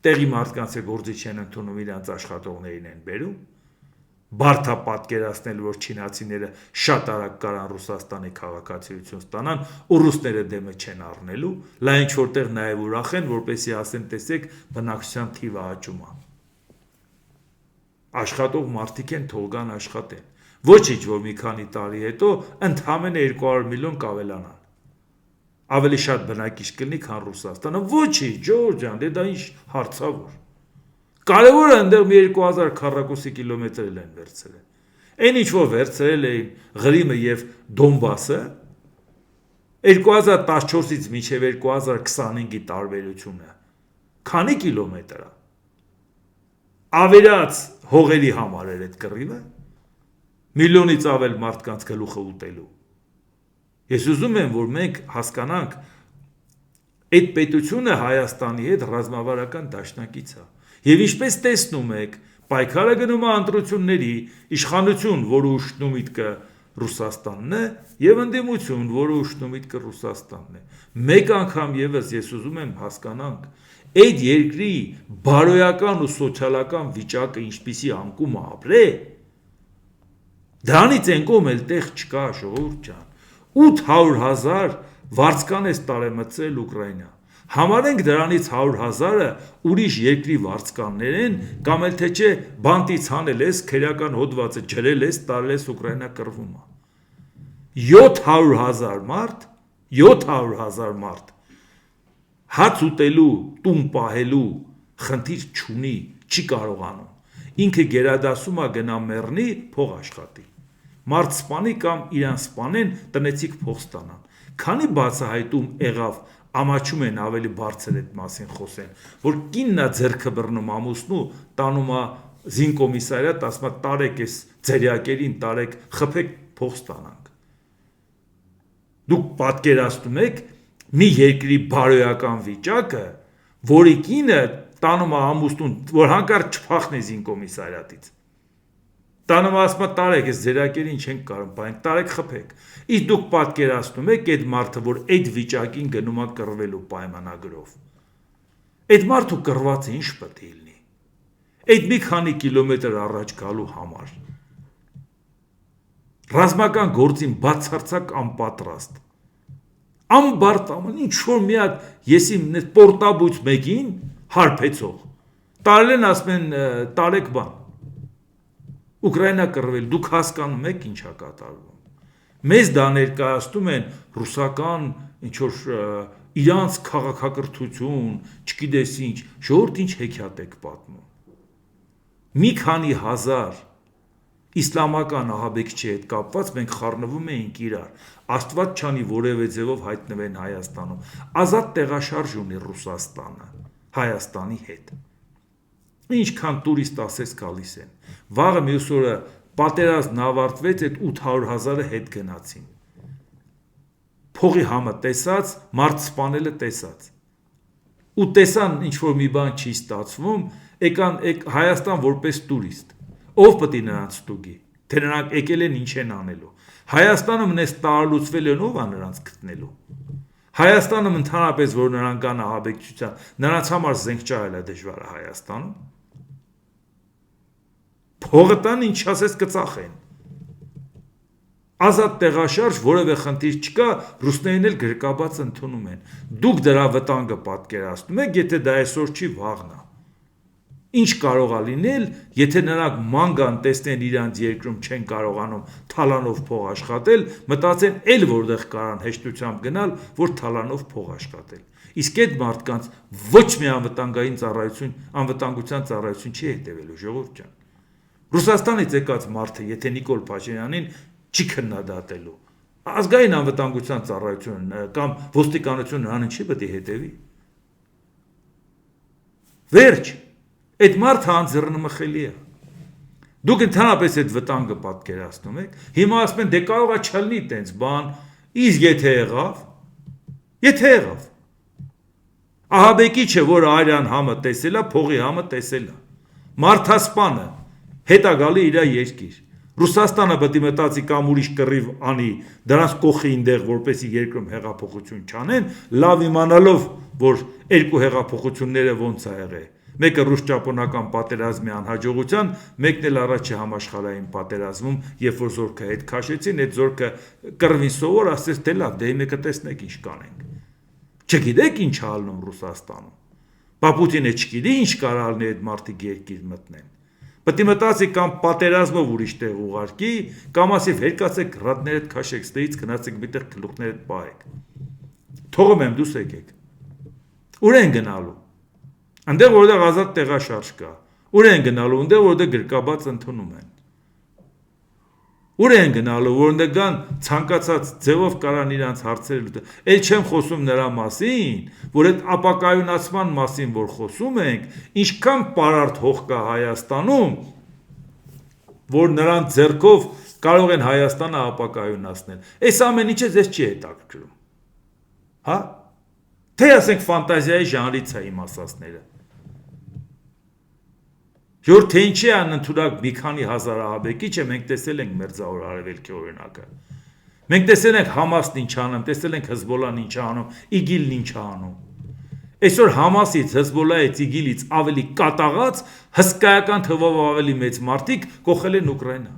տեղի մարդկանց է գործիչ են ընդունում, իրանց աշխատողներին են բերում, բարդ է պատկերացնել, որ չինացիները շատ արագ կարան Ռուսաստանի քաղաքացիություն ստանան, ու ռուսները դեմը չեն առնելու, լա ինչ որտեղ նաև ուրախ են, որպեսզի ասեն, տեսեք, բնակչության թիվը աճում է։ Աշխատող մարդիկ են, թող գան աշխատեն։ Ոչինչ, որ մի քանի տարի հետո ընդամենը 200 միլիոն կավելանան։ Ավելի շատ բնակիչ կլինի, քան Ռուսաստանը։ Ոչինչ, Ջորջ ջան, դե դա ինչ հարցավոր։ Կարևորը ընդեղ մի 2000 քառակուսի կիլոմետր են վերցրել։ Այն ինչ որ վերցրել էին Ղրիմը եւ Դոնբասը, 2014-ից մինչև 2025-ի տարբերությունը քանի կիլոմետր է։ Ավերած հողերի համար էր այդ կռիվը, միլիոնից ավել մարդկանց գլուխը ուտելու։ Ես ուզում եմ, որ մենք հասկանանք, այդ պետությունը Հայաստանի հետ ռազմավարական դաշնակից է։ Եվ ինչպես տեսնում եք, պայքարը գնում է ընտրությունների, իշխանություն, որը ուշնում միտքը Ռուսաստանն է, եւ ընդդիմություն, որը ուշնում միտքը Ռուսաստանն է։ Մեկ անգամ եւս ես ուզում եմ հասկանանք, այդ երկրի բարոյական ու սոցիալական վիճակը ինչպիսի անկում է ապրել։ Դրանից են կողմ էլ տեղ չկա, ժողովուրդ ջան։ 800,000 վարձկան է տարեմծել Ուկրաինա։ Համարենք դրանից 100,000-ը ուրիշ երկրի վարձկաններ են, կամ էլ թե չէ բանտից հանել ես, քերական հոդվածը ջրել ես, տարել ես Ուկրաինա կռվում է։ 700,000 մարդ, 700,000 մարդ հաց ուտելու, տուն պահելու խնդիր չունի, չի կարողանում։ Ինքը գերադասում է գնա մեռնի, փող աշխատի։ Մարդ սպանի կամ իրան սպանեն, տնեցիք փող ստանան։ Քանի բացահայտում եղավ, ամաչում են ավելի բարձր այդ մասին խոսեն, որ կիննա ձեռքը բռնում ամուսնու, տանում է զինկոմիսարիատ, ասում է տարեք էս ձերյակերին, տարեք, խփեք, փող ստանանք։ Դուք պատկերացնում եք մի երկրի բարոյական վիճակը, որի կինը տանում է ամուսնուն, որ հանկարծ չփախնի զինկոմիսարիատից։ Տանում ասում է տարեք, այս ձերակերին չենք կարող պահենք, տարեք խփեք։ Իսկ դուք պատկերացնում եք այդ մարդը, որ այդ վիճակին գնում է կռվելու պայմանագրով։ Այդ մարդու կռվածը ինչ պետք է լինի։ Այդ մի քանի կիլոմետր առաջ գալու համար։ Ռազմական գործին բացարձակ անպատրաստ։ Ամբարտ աման, ինչ որ մի հատ եսի պորտաբույց մեկին հարբեցող։ Տարել են ասում են տարեք բան։ Ուկրաինա կռվել, դուք հասկանում եք ինչ է կատարվում։ Մեզ դա ներկայացնում են ռուսական ինչ որ իրանց քաղաքակրթություն, չգիտես ինչ, ժողովուրդ ինչ հեքիաթ եք պատմում։ Մի քանի հազար իսլամական ահաբեկչի հետ կապված մենք խառնվում էինք իրար։ Աստված չանի որևէ ձևով հայտնվեն Հայաստանում։ Ազատ տեղաշարժ ունի Ռուսաստանը Հայաստանի հետ։ Ինչքան տուրիստ ասես գալիս են։ Վաղը մյուս օրը պատերազմն ավարտվեց, այդ 800,000-ը հետ գնացին։ Փողի համը տեսած, մարդ սպանելը տեսած։ Ու տեսան ինչ որ մի բան չի ստացվում, եկան Հայաստան որպես տուրիստ։ Ով պետք է նրանց ստուգի, թե նրանք եկել են ինչ են անելու։ Հայաստանում նես տարալուծվել են, ով է նրանց գտնելու։ Հայաստանում ընդհանրապես որ նրանք կան ահաբեկչության, նրանց համար զենք ճարելը դժվար է Հայաստանում։ Փողը տան ինչ ասես կծախեն։ Ազատ տեղաշարժ որևէ խնդիր չկա, ռուսներն էլ գրկաբաց ընդունում են։ Դուք դրա վտանգը պատկերացնում եք, եթե դա այսօր չի վաղն է։ Ինչ կարող է լինել, եթե նրանք մանգան տեսնեն իրանց երկրում չեն կարողանում թալանով փող աշխատել, մտածեն էլ որտեղ կարան հեշտությամբ գնալ, որ թալանով փող աշխատել։ Իսկ այդ մարդկանց ոչ մի անվտանգության ծառայություն չի հետևելու, ժողովուրդ ջան։ Ռուսաստանից եկած մարդը, եթե Նիկոլ Փաշինյանին չի քննադատելու, ազգային անվտանգության ծառայությունը կամ ոստիկանությունը նրան չի պետք է հետևի։ Վերջ, այդ մարդը անձեռնմխելի է։ Դուք ընդհանրապես այդ վտանգը պատկերացնում եք, հիմա ասում են դե կարող է չլինի տենց բան, իսկ եթե եղավ։ Ահաբեկիչը, որ արյան համը տեսել է, փողի համը տեսել է։ Մարդասպանը հետ է գալի իր երկիր։ Ռուսաստանը պետք է մտածի կամ ուրիշ կռիվ անի, դրանց կողքի ինտեղ, որպեսի երկրում հեղափոխություն չանեն, լավ իմանալով, որ երկու հեղափոխությունները ոնց է եղել։ Մեկը ռուս-ճապոնական պատերազմի անհաջողության, մեկն էլ առաջի համաշխարհային պատերազմում, երբ որ զորքը հետ քաշեցին, այդ զորքը կռվին սովոր, ասես դե լավ, դե մեկը տեսնեք ինչ կանենք։ Չգիտեք ինչ է ալնում Ռուսաստանում։ Բա Պուտինը չգիտի ինչ կարող լինի այդ մարդիկ երկիր մտնեն։ Պետք է մտածի կամ պատերազմով ուրիշ տեղ ուղարկի, կամ ասի վերկացեք ռադներդ քաշեք, ստեից գնացեք միտեղ գլուխներդ պահեք։ Թողում եմ դուս եկեք։ Ուր են գնալու։ Այնտեղ որտեղ ազատ տեղաշարժ կա։ Ուր են գնալու, այնտեղ որտեղ գրկաբաց ընդունում են։ Ուր են գնալու, որ նգան ցանկացած ձևով կարան իրանց հարցերը լուծել։ Էլ չեմ խոսում նրա մասին, որ այդ ապակայունացման մասին, որ խոսում ենք, ինչքան պարարտ հող կա Հայաստանում, որ նրանց ձեռքով կարող են Հայաստանը ապակայունացնել։ Այս ամեն ինչը ձեզ չի հետաքրքրում։ Հա? Թե ասենք ֆանտազիայի ժանրից է իմ ասածները։ Որ թե ինչի է անընդունակ մի քանի հազար ահաբեկիչը մենք տեսել ենք Մերձավոր Արևելքի օրինակը։ Մենք տեսել ենք Համասն ինչ անում, տեսել ենք Հեզբոլլան ինչ անում, ԻԳԻԼ-ն ինչ անում։ Այսօր Համասից, Հեզբոլլայից, ԻԳԻԼ-ից ավելի կատաղած, հսկայական թվով ավելի մեծ մարդիկ կողել են Ուկրաինա։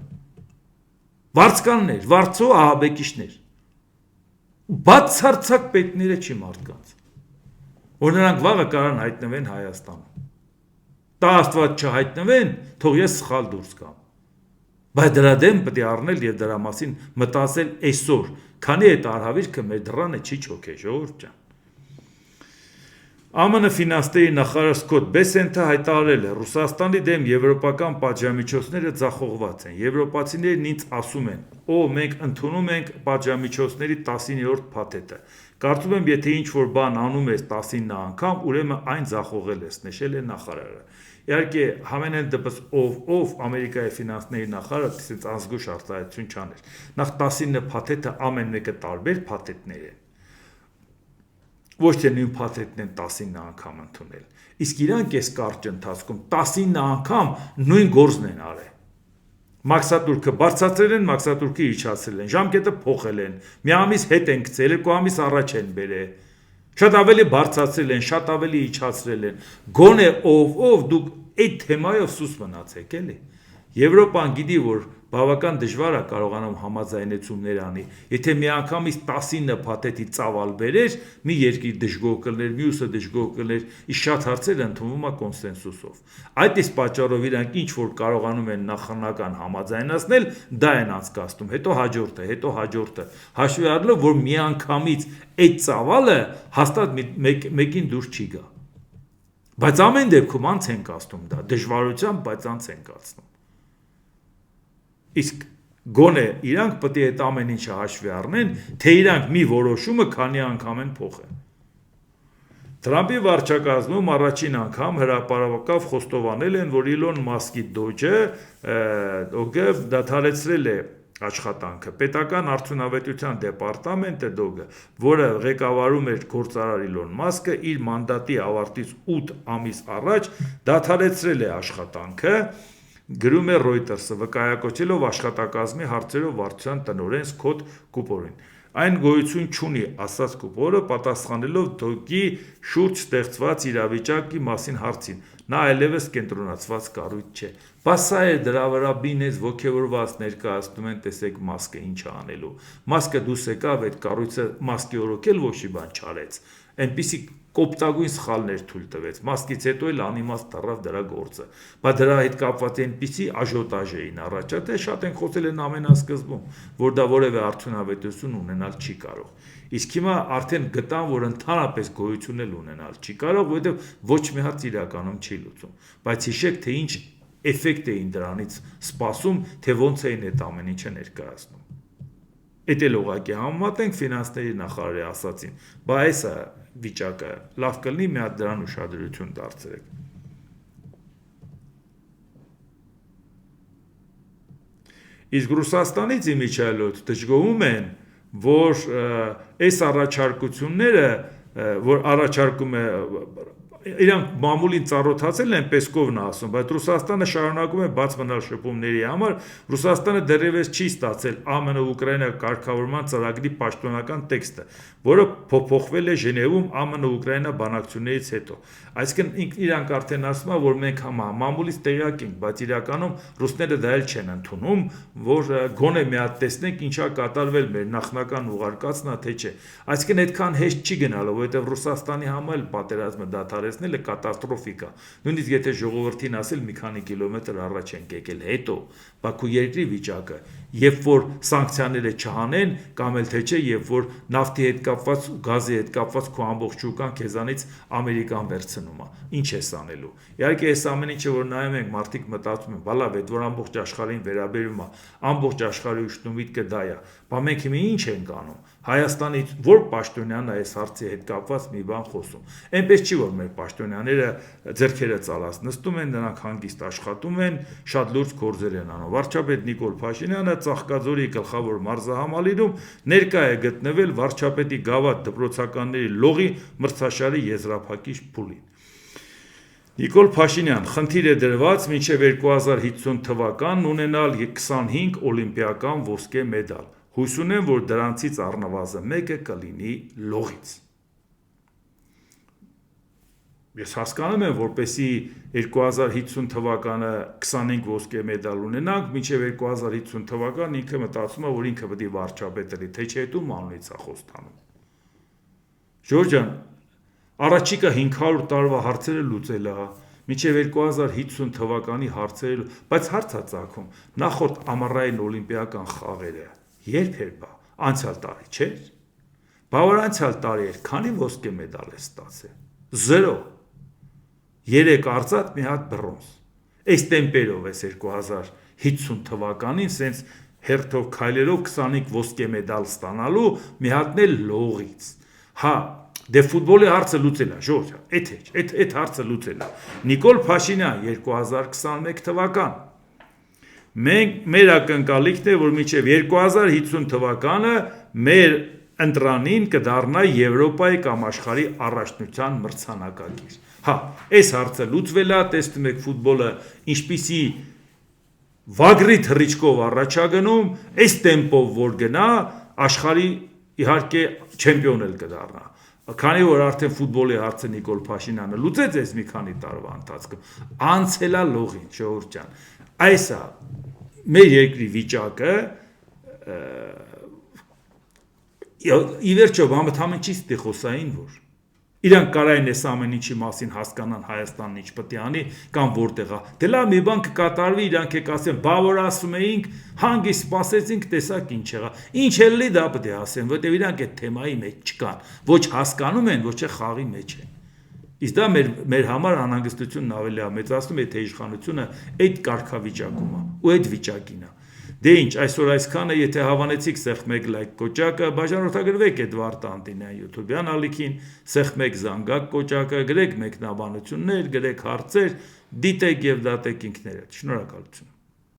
Վարձկաններ, վարձու ահաբեկիչներ։ Բացարձակ պետքները չի մարդկանց։ Որ նրանք վաղը կարան հայտնվեն Հայաստանում։ Դա Աստված չհայտնվեն, թող ես սխալ դուրս գամ։ Բայց դրա դեմ պետք է առնել եւ դրա մասին մտածել այսօր, քանի այդ արհավիրքը մեր դռանը չի չոքե, ժողովուրդ ջան։ ԱՄՆ ֆինանսների նախարար Սկոտ Բեսենթը հայտարարել է. Ռուսաստանի դեմ եվրոպական պատժամիջոցները ձախողված են։ Եվրոպացիներն ինձ ասում են, մենք ընդունում ենք պատժամիջոցների 19-րդ փաթեթը։ Կարծում եմ, եթե ինչ-որ բան անում ես 19 անգամ, ուրեմն այն ձախողել ես, նշել է նախարարը։ Իհարկե, համենայն դեպս ով Ամերիկայի ֆինանսների նախարարը դից ազգուշ արտահայտություն չաներ։ Նախ 19 փաթեթը ամեն մեկը տարբեր փաթեթներ են։ Ոչ թե նույն փաթեթն են 19 անգամ ընդունել։ Իսկ իրանք այս կարճ ընթացքում 19 անգամ նույն գործն են արել։ Մաքսատուրքը բարձրացրել են, մաքսատուրքը իջացրել են, ժամկետը փոխել են, մի ամիս հետ են գցել, 2 ամիս առաջ են բերել։ Շատ ավելի բարձրացրել են, շատ ավելի իջացրել են։ Գոնե ով դուք այդ թեմայով սուս մնացեք, էլի։ Եվրոպան գիտի, որ բավական դժվար է կարողանում համաձայնեցումներ անի։ Եթե միանգամից 19 փաթեթի ծավալ բերեր, մի երկիր դժգոհ կլներ, մյուսը դժգոհ կլներ, իսկ շատ հարցեր ընդունվում է կոնսենսուսով։ Այդ իսկ պատճառով իրանք ինչ որ կարողանում են նախնական համաձայնացնել, դա են անցկացնում, հետո հաջորդը։ Հաշվի առնելով, որ միանգամից այդ ծավալը հաստատ մեկին դուրս չի գա։ Բայց ամեն դեպքում անց են կացնում դա, դժվարությամբ, բայց անց են կացնում։ Իսկ գոնե իրանք պետք է այդ ամեն ինչը հաշվի առնեն, թե իրանք մի որոշումը քանի անգամ են փոխել։ Թրամփի վարչակազմում առաջին անգամ հրապարակավ խոստովանել են, որ Իլոն Մասկի Դոգը դադարեցրել է աշխատանքը։ Պետական արդյունավետության դեպարտամենտը Դոգը, որը ղեկավարում էր գործարար Իլոն Մասկը, իր մանդատի ավարտից 8 ամիս առաջ դադարեցրել է աշխատանքը, գրում է Reuters-ը, վկայակոչելով աշխատակազմի հարցերով վարչության տնօրեն Սկոտ Կուպորին։ Այն գոյություն չունի, ասաց Կուպորը, պատասխանելով Դոգի շուրջ ստեղծված իրավիճակի մասին հարցին։ Նա այլևս կենտրոնացված կառույց չէ։ Բայց սա է դրա վրա բինես ոգևորված ներկայացնում են, տեսեք Մասկը ինչ է անելու։ Մասկը դուրս եկավ այդ կառույցը Մասկի օրոքել ոչ մի բան չարեց։ Այնպիսի կոպտագույն սխալներ թույլ տվեց։ Մասկից հետո էլ անիմաստ դառավ դրա գործը։ Բայց դրա հետ կապված այնպիսի աժոտաժ էին առաջացել, շատ են խոսել են ամենասկզբում, որ դա որևէ արդյունավետություն ունենալ չի կարող։ Իսկ հիմա արդեն գտան, որ ընդհանրապես գոյություն էլ ունենալ չի կարող, որովհետև ոչ մի հարց իրականում չի լուծում։ Բայց հիշեք, թե ինչ էֆեկտ էին դրանից սպասում, թե ոնց էին այդ ամեն ինչը ներկայացնում։ Էդ էլ ուղղակի համեմատենք ֆինանսների նախարարի ասացին, բայց այս է վիճակը, լավ կլինի մի հատ դրան ուշադրություն դարձրեք։ Իսկ Ռուսաստանից իմիջիայլոց դժգոհում են, որ այս առաջարկությունները, որ առաջարկում է իրանք մամուլին ծառոթացել են Պեսկովն ասում, բայց Ռուսաստանը շարունակում է բաց մնալ շփումների համար։ Ռուսաստանը դեռևս չի ստացել ԱՄՆ-Ուկրաինա կարգավորման ծրագրի պաշտոնական տեքստը, որը փոփոխվել է Ժնևում ԱՄՆ-Ուկրաինա բանակցություններից հետո։ Այսինքն իրանք արդեն ասում են, որ մենք մամուլից տեղյակ ենք, բայց իրականում ռուսները դա էլ չեն ընդունում, որ գոնե մի հատ տեսնենք ինչա կատարվել մեր նախնական ուղարկածն է, թե չէ։ Այսինքն այդքան հեշտ չի գնալու, որովհետև Ռուսաստանի համար էլ պատերազմը դադարեցնել հասնելը կատաստրոֆիկ է։ Նույնիսկ եթե ժողովրդին ասել մի քանի կիլոմետր առաջ ենք եկել, հետո Բաքու երկրի վիճակը, երբ որ սանկցիաները չհանեն, կամ էլ թե չէ, երբ որ նավթի հետ կապված ու գազի հետ կապված քո ամբողջ շուկան քեզանից Ամերիկան վերցնում է։ Ինչ ես անելու։ Իհարկե այս ամեն ինչը որ նայում ենք, մարդիկ մտածում են, բալավ, այդ որ ամբողջ աշխարհին վերաբերում է, ամբողջ աշխարհի ուշնումիտքը դա է։ Բա մենք հիմա ինչ ենք անում։ Հայաստանից որ պաշտոնյանն է այս հարցի հետ կապված մի բան խոսում։ Այնպես չի որ մեր պաշտոնյաները ձեռքերը ծալած նստում են, նրանք հանգիստ աշխատում են, շատ լուրջ գործեր են անում։ Վարչապետ Նիկոլ Փաշինյանը Ծաղկաձորի գլխավոր մարզահամալիրում ներկա է գտնվել վարչապետի գավաթ դպրոցականների լողի մրցաշարի եզրափակիչ փուլին։ Նիկոլ Փաշինյան, խնդիր է դրված մինչև 2050 թվական ունենալ 25 օլիմպիական ոսկե մեդալ։ Հույս ունեմ, որ դրանցից առնվազն մեկը կլինի լողից։ Ես հասկանում եմ, որպեսզի 2050 թվականը 25 ոսկե մեդալ ունենանք, մինչև 2050 թվական ինքը մտածում է, որ ինքը պետք է վարչապետ լինի, թե չէ դու մանունից է խոստանում։ Ժորժ ջան, առաջիկա 500 տարվա հարցերը լուծել է, մինչև 2050 թվականի հարցերը, բայց հարց է ծագում, նախորդ ամառային օլիմպիական խաղերը երբ էր բա, անցյալ տարի չէր։ Բա որ անցյալ տարի էր, քանի ոսկե մեդալ է ստացել։ 0։ 3 արծաթ, մի հատ բրոնզ։ Այս տեմպերով էս 2050 թվականին սենց հերթով քայլերով 25 ոսկե մեդալ ստանալու, մի հատն էլ լողից։ Հա, դե ֆուտբոլի հարցը լուծել է, Ժորժ, այդ հարցը լուծել է։ Նիկոլ Փաշինյան 2021 թվական։ Մեր ակնկալիքն է, որ մինչև 2050 թվականը մեր ընտրանին կդառնա Եվրոպայի կամ աշխարհի առաջնության մրցանակակիր։ Հա, այս հարցը լուծվել է, տեսնում եք ֆուտբոլը ինչպիսի վագրի թռիչքով առաջագնում, այս տեմպով որ գնա, աշխարհի իհարկե չեմպիոն էլ կդառնա։ Քանի որ արդեն ֆուտբոլի հարցը Նիկոլ Փաշինյանը լուծեց այս մի քանի տարվա ընթացքում, անցել է լողին, Ժողովուրդ ջան։ Այս է մեր երկրի վիճակը, ի վերջո բամթամեն չի ստի խոսային, որ իրանք կարային այս ամեն ինչի մասին հասկանան Հայաստանն ինչ պետք է անի կամ որտեղ է։ Դե լավ մի բան կկատարվի, իրանք ասեն, բա որ ասում էինք, հանգիստ սպասեցինք, տեսակ ինչ եղա։ Ինչ էլ լի դա պետք է ասեն, որտեղ իրանք այդ թեմայի մեջ չկան, ոչ հասկանում են, ոչ է խաղի մեջ են։ Իսկ դա մեր համար անհանգստությունն ավելի է մեծացնում, եթե իշխանությունը այդ կարգավիճակում է ու այդ վիճակին է։ Դե ինչ, այսօր այսքանը, եթե հավանեցիք սեղմ 1 լայք կոճակը, բաժանորդագրվեք Էդվարդ Անտինյան YouTube-յան ալիքին, սեղմ 1 զանգակ կոճակը, գրեք մեկնաբանություններ, գրեք հարցեր, դիտեք եւ դատեք ինքներդ։ Շնորհակալություն։